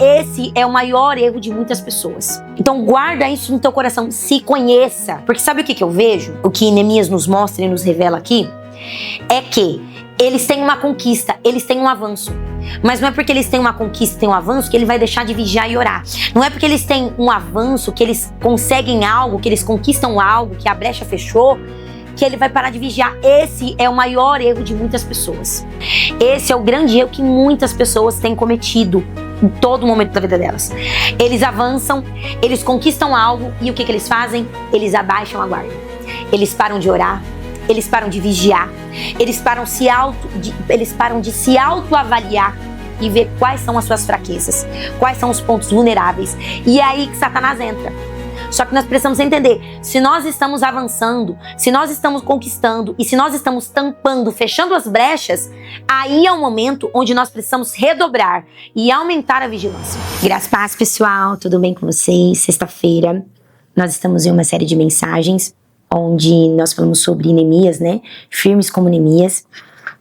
Esse é o maior erro de muitas pessoas. Então guarda isso no teu coração, se conheça. Porque sabe o que eu vejo? O que Neemias nos mostra e nos revela aqui? É que eles têm uma conquista, eles têm um avanço. Mas não é porque eles têm uma conquista, têm um avanço, que ele vai deixar de vigiar e orar. Não é porque eles têm um avanço, que eles conseguem algo, que eles conquistam algo, que a brecha fechou, que ele vai parar de vigiar. Esse é o maior erro de muitas pessoas. Esse é o grande erro que muitas pessoas têm cometido em todo momento da vida delas. Eles avançam, eles conquistam algo e o que eles fazem? Eles abaixam a guarda. Eles param de orar, eles param de vigiar, eles param de se autoavaliar e ver quais são as suas fraquezas, quais são os pontos vulneráveis. E é aí que Satanás entra. Só que nós precisamos entender, se nós estamos avançando, se nós estamos conquistando e se nós estamos tampando, fechando as brechas, aí é o momento onde nós precisamos redobrar e aumentar a vigilância. Graças a paz, pessoal, tudo bem com vocês? Sexta-feira, nós estamos em uma série de mensagens onde nós falamos sobre Neemias, né? Firmes como Neemias.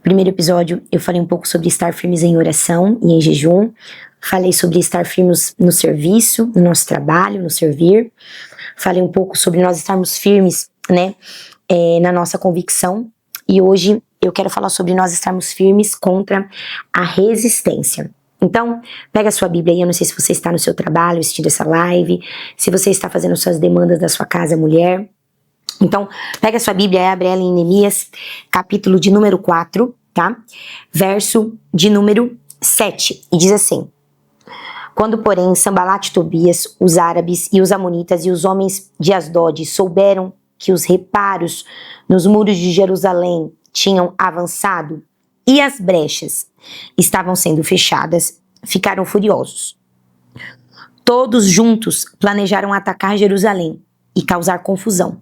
Primeiro episódio, eu falei um pouco sobre estar firmes em oração e em jejum. Falei sobre estar firmes no serviço, no nosso trabalho, no servir. Falei um pouco sobre nós estarmos firmes, né, na nossa convicção. E hoje eu quero falar sobre nós estarmos firmes contra a resistência. Então, pega a sua Bíblia aí, eu não sei se você está no seu trabalho assistindo essa live, se você está fazendo suas demandas da sua casa, mulher. Então, pega a sua Bíblia e abre ela em Neemias, capítulo de número 4, tá? Verso de número 7, e diz assim: Quando, porém, Sambalat e Tobias, os árabes e os amonitas e os homens de Asdod souberam que os reparos nos muros de Jerusalém tinham avançado e as brechas estavam sendo fechadas, ficaram furiosos. Todos juntos planejaram atacar Jerusalém e causar confusão.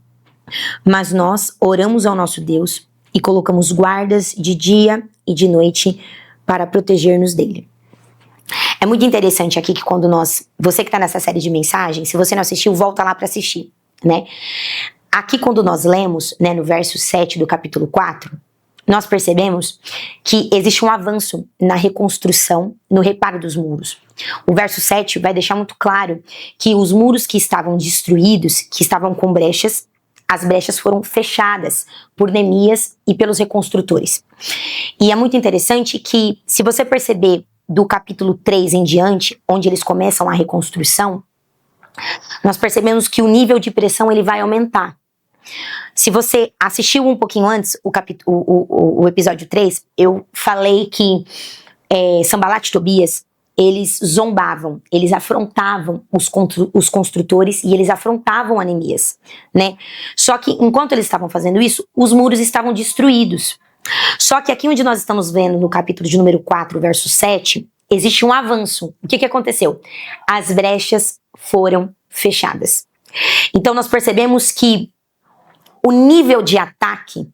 Mas nós oramos ao nosso Deus e colocamos guardas de dia e de noite para proteger-nos dele. É muito interessante aqui que quando você que está nessa série de mensagens, se você não assistiu, volta lá para assistir, né? Aqui quando nós lemos, né, no verso 7 do capítulo 4, nós percebemos que existe um avanço na reconstrução, no reparo dos muros. O verso 7 vai deixar muito claro que os muros que estavam destruídos, que estavam com brechas, as brechas foram fechadas por Neemias e pelos reconstrutores. E é muito interessante que, se você perceber do capítulo 3 em diante, onde eles começam a reconstrução, nós percebemos que o nível de pressão ele vai aumentar. Se você assistiu um pouquinho antes o episódio 3, eu falei que Sambalat e Tobias, eles zombavam, eles afrontavam os construtores e eles afrontavam a Neemias, né? Só que enquanto eles estavam fazendo isso, os muros estavam destruídos. Só que aqui onde nós estamos vendo no capítulo de número 4, verso 7, existe um avanço. O que aconteceu? As brechas foram fechadas. Então nós percebemos que o nível de ataque,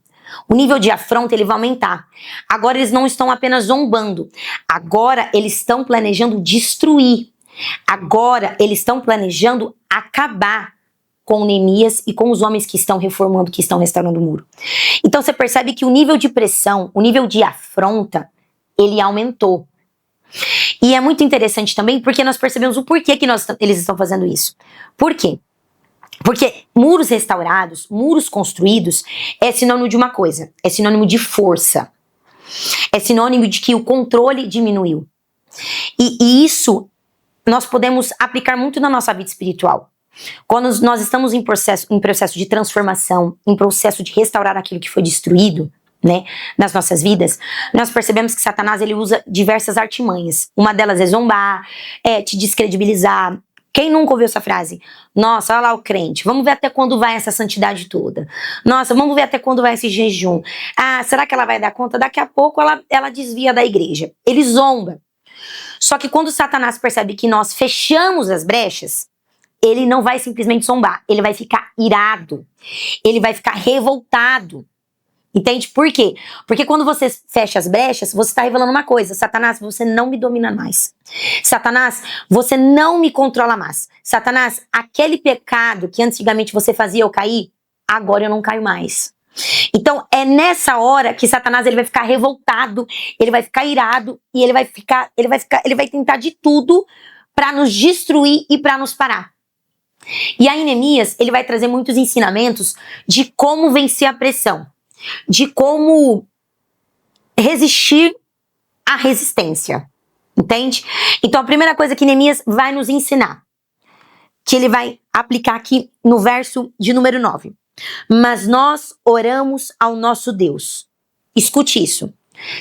o nível de afronta, ele vai aumentar. Agora eles não estão apenas zombando. Agora eles estão planejando destruir. Agora eles estão planejando acabar com Neemias e com os homens que estão reformando, que estão restaurando o muro. Então você percebe que o nível de pressão, o nível de afronta, ele aumentou. E é muito interessante também porque nós percebemos o porquê que eles estão fazendo isso. Por quê? Porque muros restaurados, muros construídos, é sinônimo de uma coisa, é sinônimo de força. É sinônimo de que o controle diminuiu. E isso nós podemos aplicar muito na nossa vida espiritual. Quando nós estamos em processo de transformação, em processo de restaurar aquilo que foi destruído, né, nas nossas vidas, nós percebemos que Satanás ele usa diversas artimanhas. Uma delas é zombar, é te descredibilizar. Quem nunca ouviu essa frase? Nossa, olha lá o crente, vamos ver até quando vai essa santidade toda. Nossa, vamos ver até quando vai esse jejum. Ah, será que ela vai dar conta? Daqui a pouco ela desvia da igreja. Ele zomba. Só que quando Satanás percebe que nós fechamos as brechas, ele não vai simplesmente zombar, ele vai ficar irado, ele vai ficar revoltado. Entende? Por quê? Porque quando você fecha as brechas, você está revelando uma coisa: Satanás, você não me domina mais. Satanás, você não me controla mais. Satanás, aquele pecado que antigamente você fazia eu cair, agora eu não caio mais. Então é nessa hora que Satanás ele vai ficar revoltado, ele vai ficar irado e ele vai tentar de tudo para nos destruir e para nos parar. E aí Neemias, ele vai trazer muitos ensinamentos de como vencer a pressão, de como resistir à resistência, entende? Então a primeira coisa que Neemias vai nos ensinar, que ele vai aplicar aqui no verso de número 9. Mas nós oramos ao nosso Deus. Escute isso.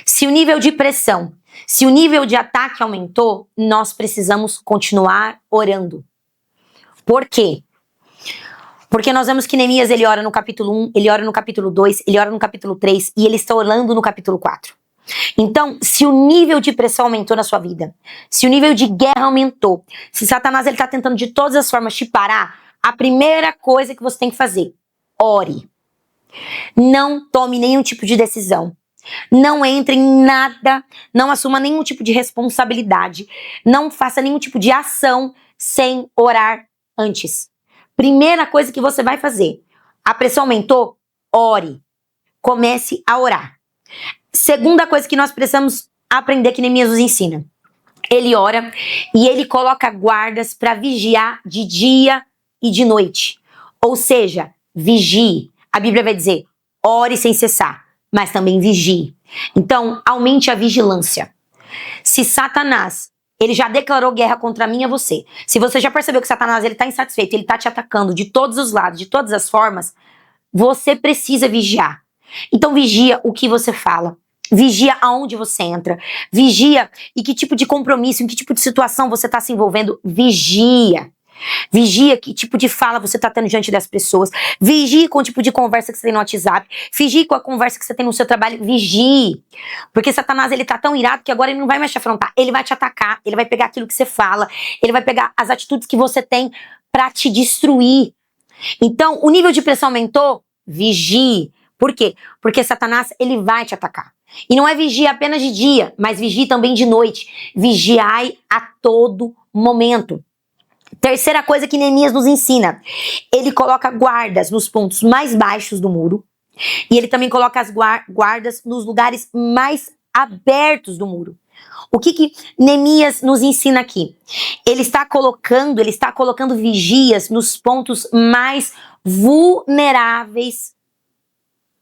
Se o nível de pressão, se o nível de ataque aumentou, nós precisamos continuar orando. Por quê? Porque nós vemos que Neemias, ele ora no capítulo 1, ele ora no capítulo 2, ele ora no capítulo 3 e ele está orando no capítulo 4. Então, se o nível de pressão aumentou na sua vida, se o nível de guerra aumentou, se Satanás ele está tentando de todas as formas te parar, a primeira coisa que você tem que fazer, ore. Não tome nenhum tipo de decisão. Não entre em nada, não assuma nenhum tipo de responsabilidade, não faça nenhum tipo de ação sem orar antes. Primeira coisa que você vai fazer, a pressão aumentou? Ore. Comece a orar. Segunda coisa que nós precisamos aprender que Neemias nos ensina. Ele ora e ele coloca guardas para vigiar de dia e de noite. Ou seja, vigie. A Bíblia vai dizer, ore sem cessar, mas também vigie. Então, aumente a vigilância. Se Satanás, ele já declarou guerra contra mim e você. Se você já percebeu que Satanás, ele está insatisfeito, ele está te atacando de todos os lados, de todas as formas, você precisa vigiar. Então vigia o que você fala, vigia aonde você entra, vigia em que tipo de compromisso, em que tipo de situação você está se envolvendo, vigia. Vigia que tipo de fala você está tendo diante das pessoas, vigie com o tipo de conversa que você tem no WhatsApp, vigie com a conversa que você tem no seu trabalho, vigie. Porque Satanás, ele tá tão irado que agora ele não vai mais te afrontar, ele vai te atacar, ele vai pegar aquilo que você fala, ele vai pegar as atitudes que você tem para te destruir. Então, o nível de pressão aumentou? Vigie. Por quê? Porque Satanás, ele vai te atacar. E não é vigia apenas de dia, mas vigie também de noite. Vigiai a todo momento. Terceira coisa que Neemias nos ensina. Ele coloca guardas nos pontos mais baixos do muro. E ele também coloca as guardas nos lugares mais abertos do muro. O que Neemias nos ensina aqui? Ele está colocando vigias nos pontos mais vulneráveis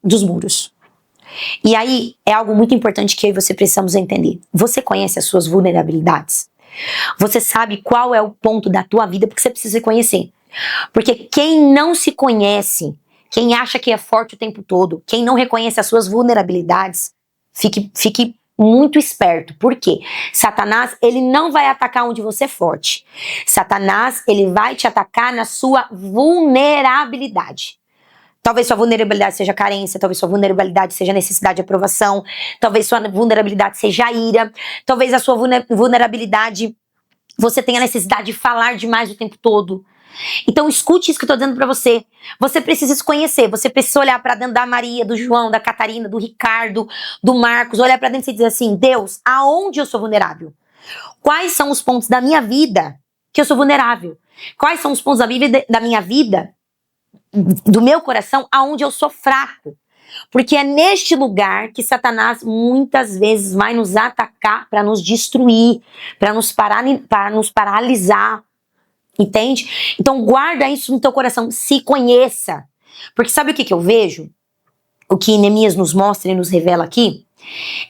dos muros. E aí é algo muito importante que eu e você precisamos entender. Você conhece as suas vulnerabilidades? Você sabe qual é o ponto da tua vida, porque você precisa se conhecer. Porque quem não se conhece, quem acha que é forte o tempo todo, quem não reconhece as suas vulnerabilidades, fique muito esperto. Por quê? Satanás, ele não vai atacar onde você é forte. Satanás, ele vai te atacar na sua vulnerabilidade. Talvez sua vulnerabilidade seja carência, talvez sua vulnerabilidade seja necessidade de aprovação, talvez sua vulnerabilidade seja ira, talvez a sua vulnerabilidade, você tenha necessidade de falar demais o tempo todo. Então escute isso que eu tô dizendo pra você. Você precisa se conhecer, você precisa olhar pra dentro da Maria, do João, da Catarina, do Ricardo, do Marcos, olhar pra dentro e dizer assim, Deus, aonde eu sou vulnerável? Quais são os pontos da minha vida que eu sou vulnerável? Quais são os pontos da minha vida, do meu coração, aonde eu sou fraco? Porque é neste lugar que Satanás muitas vezes vai nos atacar para nos destruir, para nos paralisar. Entende? Então guarda isso no teu coração, se conheça. Porque sabe o que eu vejo? O que Neemias nos mostra e nos revela aqui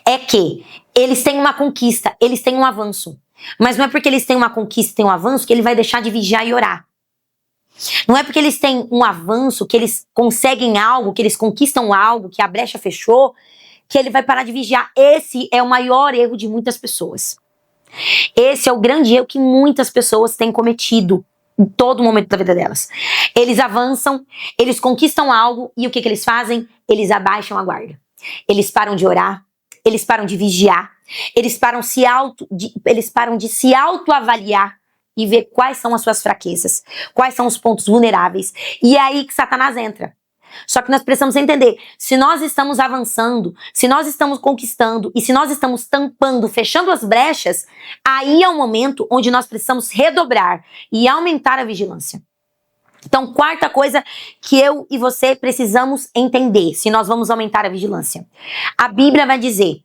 é que eles têm uma conquista, eles têm um avanço. Mas não é porque eles têm uma conquista e têm um avanço que ele vai deixar de vigiar e orar. Não é porque eles têm um avanço, que eles conseguem algo, que eles conquistam algo, que a brecha fechou, que ele vai parar de vigiar. Esse é o maior erro de muitas pessoas. Esse é o grande erro que muitas pessoas têm cometido em todo momento da vida delas. Eles avançam, eles conquistam algo e o que eles fazem? Eles abaixam a guarda. Eles param de orar, eles param de vigiar, eles param de se autoavaliar e ver quais são as suas fraquezas, quais são os pontos vulneráveis. E é aí que Satanás entra. Só que nós precisamos entender, se nós estamos avançando, se nós estamos conquistando e se nós estamos tampando, fechando as brechas, aí é o momento onde nós precisamos redobrar e aumentar a vigilância. Então, quarta coisa que eu e você precisamos entender, se nós vamos aumentar a vigilância. A Bíblia vai dizer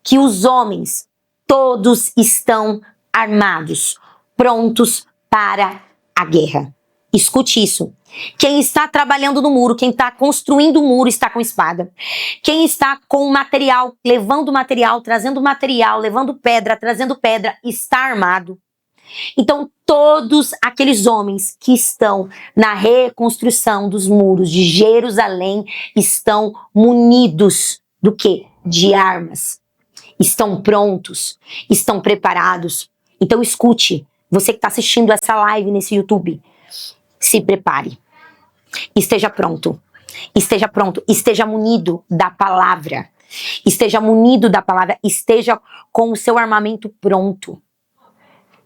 que os homens todos estão armados. prontos para a guerra. Escute isso. Quem está trabalhando no muro, quem está construindo o muro está com espada. Quem está com material, levando material, trazendo material, levando pedra, trazendo pedra, está armado. Então, todos aqueles homens que estão na reconstrução dos muros de Jerusalém estão munidos do quê? De armas. Estão prontos, estão preparados. Então, escute, você que está assistindo essa live nesse YouTube, se prepare. Esteja pronto. Esteja pronto. Esteja munido da palavra. Esteja munido da palavra. Esteja com o seu armamento pronto.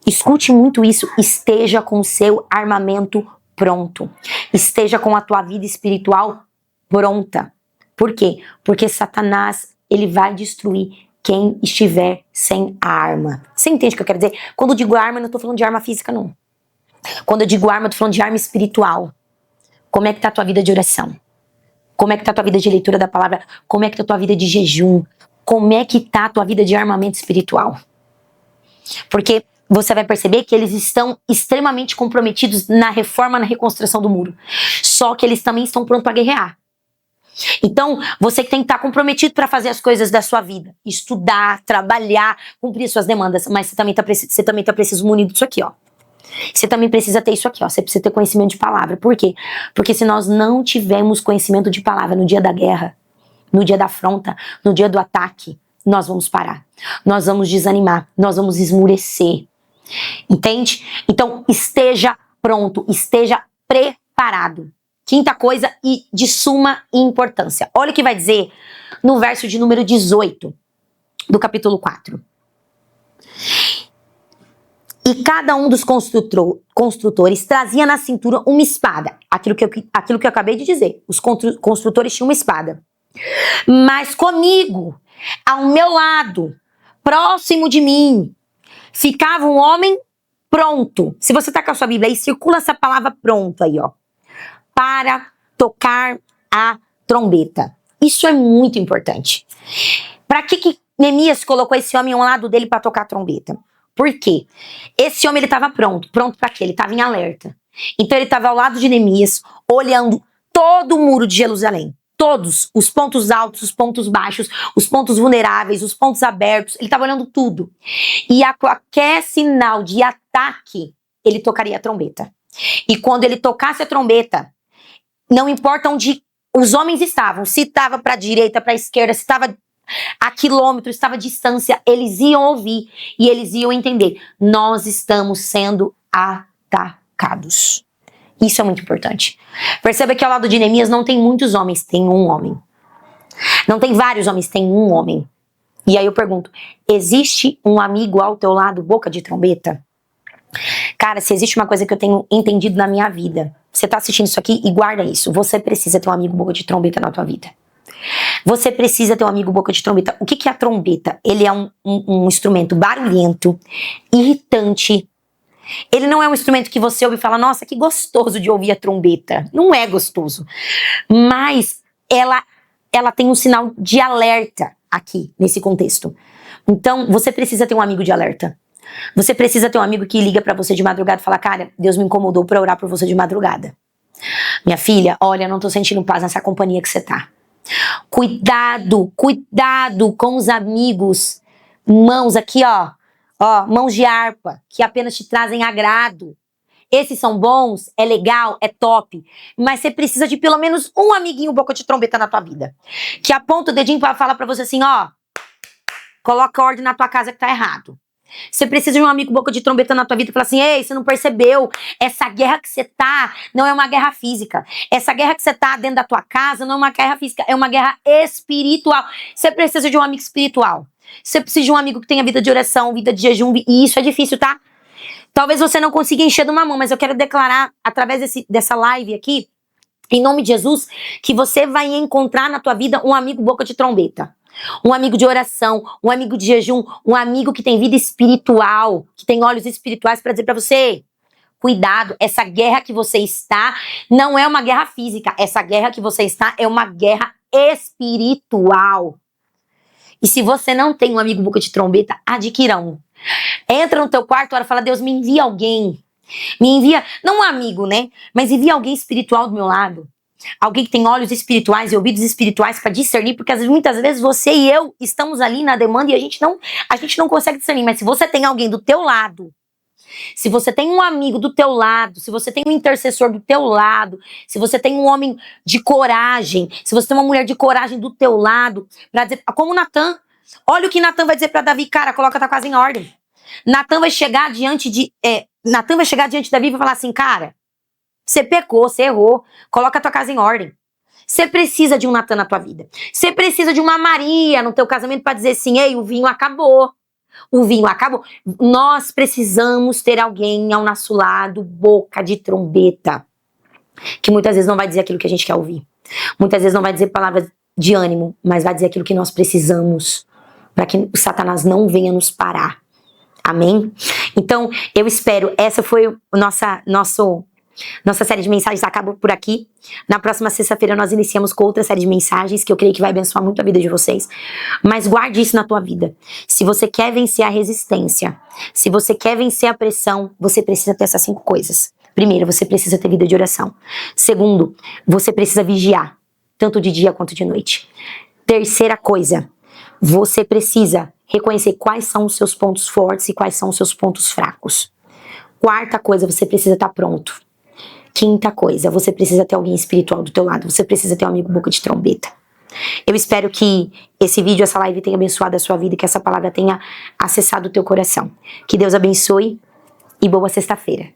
Escute muito isso. Esteja com o seu armamento pronto. Esteja com a tua vida espiritual pronta. Por quê? Porque Satanás, ele vai destruir quem estiver sem a arma. Você entende o que eu quero dizer? Quando eu digo arma, eu não estou falando de arma física, não. Quando eu digo arma, eu tô falando de arma espiritual. Como é que tá a tua vida de oração? Como é que tá a tua vida de leitura da palavra? Como é que tá a tua vida de jejum? Como é que tá a tua vida de armamento espiritual? Porque você vai perceber que eles estão extremamente comprometidos na reforma, na reconstrução do muro. Só que eles também estão prontos para guerrear. Então, você tem que estar comprometido para fazer as coisas da sua vida. Estudar, trabalhar, cumprir suas demandas. Mas você também tá preciso munido disso aqui, ó. Você também precisa ter isso aqui, ó. Você precisa ter conhecimento de palavra. Por quê? Porque se nós não tivermos conhecimento de palavra no dia da guerra, no dia da afronta, no dia do ataque, nós vamos parar. Nós vamos desanimar. Nós vamos esmurecer. Entende? Então, esteja pronto. Esteja preparado. Quinta coisa e de suma importância. Olha o que vai dizer no verso de número 18 do capítulo 4. E cada um dos construtores trazia na cintura uma espada. Aquilo que eu acabei de dizer. Os construtores tinham uma espada. Mas comigo, ao meu lado, próximo de mim, ficava um homem pronto. Se você tá com a sua Bíblia aí, circula essa palavra pronto aí, ó. Para tocar a trombeta. Isso é muito importante. Para que Neemias colocou esse homem ao lado dele para tocar a trombeta? Por quê? Esse homem, ele estava pronto. Pronto para quê? Ele estava em alerta. Então ele estava ao lado de Neemias, olhando todo o muro de Jerusalém. Todos os pontos altos, os pontos baixos, os pontos vulneráveis, os pontos abertos. Ele estava olhando tudo. E a qualquer sinal de ataque, ele tocaria a trombeta. E quando ele tocasse a trombeta, não importa onde os homens estavam, se estava para a direita, para a esquerda, se estava a quilômetros, estava a distância, eles iam ouvir e eles iam entender. Nós estamos sendo atacados. Isso é muito importante. Perceba que ao lado de Neemias não tem muitos homens, tem um homem. Não tem vários homens, tem um homem. E aí eu pergunto, existe um amigo ao teu lado, boca de trombeta? Cara, se existe uma coisa que eu tenho entendido na minha vida, você tá assistindo isso aqui e guarda isso. Você precisa ter um amigo boca de trombeta na tua vida. Você precisa ter um amigo boca de trombeta. O que é a trombeta? Ele é um instrumento barulhento, irritante. Ele não é um instrumento que você ouve e fala, nossa, que gostoso de ouvir a trombeta. Não é gostoso. Mas ela tem um sinal de alerta aqui, nesse contexto. Então, você precisa ter um amigo de alerta. Você precisa ter um amigo que liga pra você de madrugada e fala, cara, Deus me incomodou pra orar por você de madrugada. Minha filha, olha, não tô sentindo paz nessa companhia que você tá. Cuidado com os amigos. Mãos aqui, ó, mãos de harpa, que apenas te trazem agrado. Esses são bons, é legal, é top. Mas você precisa de pelo menos um amiguinho boca de trombeta na tua vida. Que aponta o dedinho pra falar pra você assim, ó, coloca ordem na tua casa que tá errado. Você precisa de um amigo boca de trombeta na tua vida e falar assim, ei, você não percebeu? Essa guerra que você tá não é uma guerra física. Essa guerra que você tá dentro da tua casa não é uma guerra física, é uma guerra espiritual. Você precisa de um amigo espiritual. Você precisa de um amigo que tenha vida de oração, vida de jejum, e isso é difícil, tá? Talvez você não consiga encher de uma mão, mas eu quero declarar, através dessa live aqui, em nome de Jesus, que você vai encontrar na tua vida um amigo boca de trombeta. Um amigo de oração, um amigo de jejum, um amigo que tem vida espiritual, que tem olhos espirituais para dizer para você, cuidado, essa guerra que você está não é uma guerra física, essa guerra que você está é uma guerra espiritual. E se você não tem um amigo boca de trombeta, adquira um. Entra no teu quarto, ora, fala, Deus, me envia alguém. Me envia, não um amigo, né? Mas envia alguém espiritual do meu lado. Alguém que tem olhos espirituais e ouvidos espirituais para discernir, porque muitas vezes você e eu estamos ali na demanda e a gente não consegue discernir. Mas se você tem alguém do teu lado, se você tem um amigo do teu lado, se você tem um intercessor do teu lado, se você tem um homem de coragem, se você tem uma mulher de coragem do teu lado, para dizer, como Natan, olha o que Natan vai dizer para Davi, cara, coloca tua casa em ordem. Natan vai chegar diante de Davi e vai falar assim, cara, você pecou, você errou, coloca a tua casa em ordem. Você precisa de um Natan na tua vida. Você precisa de uma Maria no teu casamento para dizer assim, ei, o vinho acabou. O vinho acabou. Nós precisamos ter alguém ao nosso lado, boca de trombeta, que muitas vezes não vai dizer aquilo que a gente quer ouvir. Muitas vezes não vai dizer palavras de ânimo, mas vai dizer aquilo que nós precisamos para que o Satanás não venha nos parar. Amém? Então, eu espero, essa foi nossa série de mensagens, acabou por aqui. Na próxima sexta-feira nós iniciamos com outra série de mensagens que eu creio que vai abençoar muito a vida de vocês. Mas guarde isso na tua vida. Se você quer vencer a resistência, se você quer vencer a pressão, você precisa ter essas 5 coisas. Primeiro, você precisa ter vida de oração. Segundo, você precisa vigiar, tanto de dia quanto de noite. Terceira coisa, você precisa reconhecer quais são os seus pontos fortes e quais são os seus pontos fracos. Quarta coisa, você precisa estar pronto. Quinta coisa, você precisa ter alguém espiritual do teu lado. Você precisa ter um amigo boca de trombeta. Eu espero que esse vídeo, essa live tenha abençoado a sua vida, que essa palavra tenha acessado o teu coração. Que Deus abençoe e boa sexta-feira.